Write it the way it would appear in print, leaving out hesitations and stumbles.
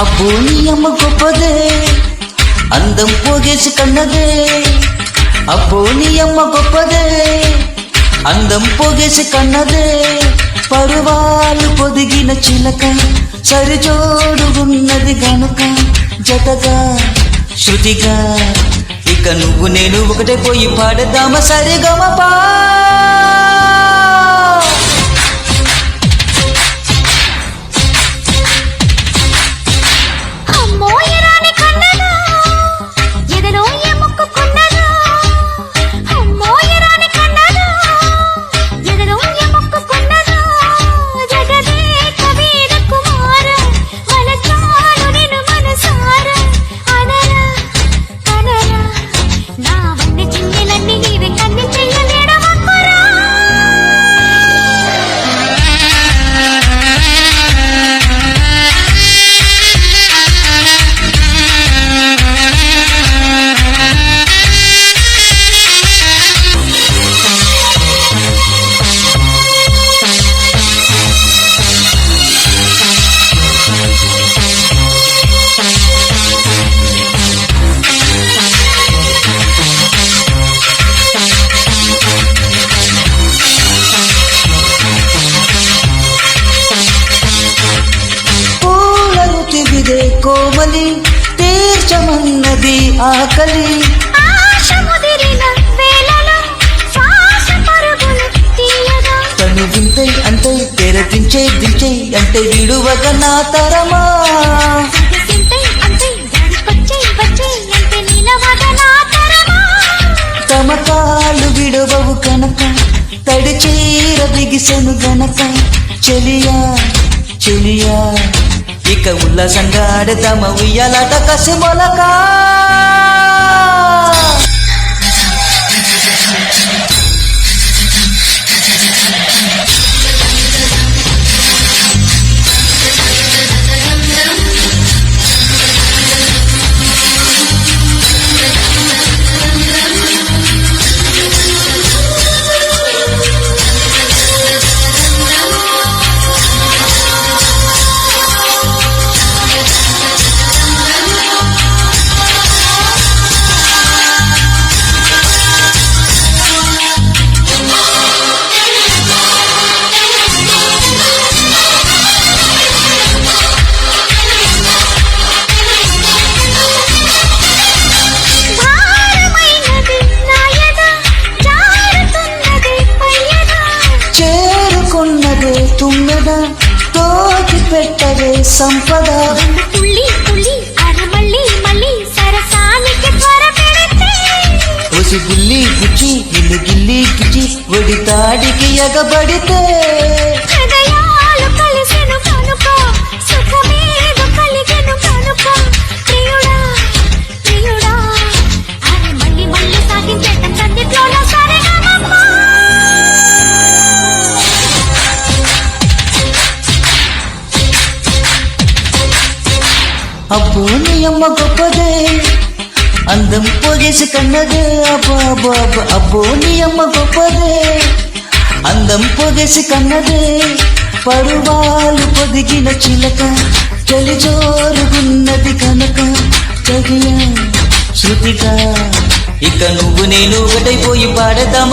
అబ్బో నీ అమ్మ గొప్పదే అందం పోగేసి కన్నదే అబ్బో నీ అమ్మ గొప్పదే అందం పోగేసి కన్నదే పరువాలు పొదిగిన చిలక సరిజోడుగున్నది గనుక జతగా శృతిగా ఇక నువ్వు నేను ఒకటే పోయి పాడదామ సరిగమపా కోమలి తీర్చమన్నది ఆకలి తను వింతై అంతై తెరపించే దించే అంటే విడువగ నా తరమా తమకాలు విడవవు కనుక తడి చీర బిగిసెను గనక చెలియా చెలియా ఇక ఉల్లాసంగా ఆడదామ ఉయ్యాలాట కసి మొలక తుమ్మెద తోటి పెట్టవే సంపద ఒసి గుల్లి గుచ్చి ఇల్లు గిల్లి గిచ్చి ఒడి తాడికి ఎగబడితే అబ్బో నీ అమ్మ గొప్పదే అందం పోగేసి కన్నదే అబ్బో అబ్బో నీ అమ్మ గొప్పదే అందం పోగేసి కన్నదే పరువాలు పొదిగిన చిలక చలి జోరుగున్నది కనుక చదియా శృతిగా ఇక నువ్వు నేను ఒకటైపోయి పాడదామ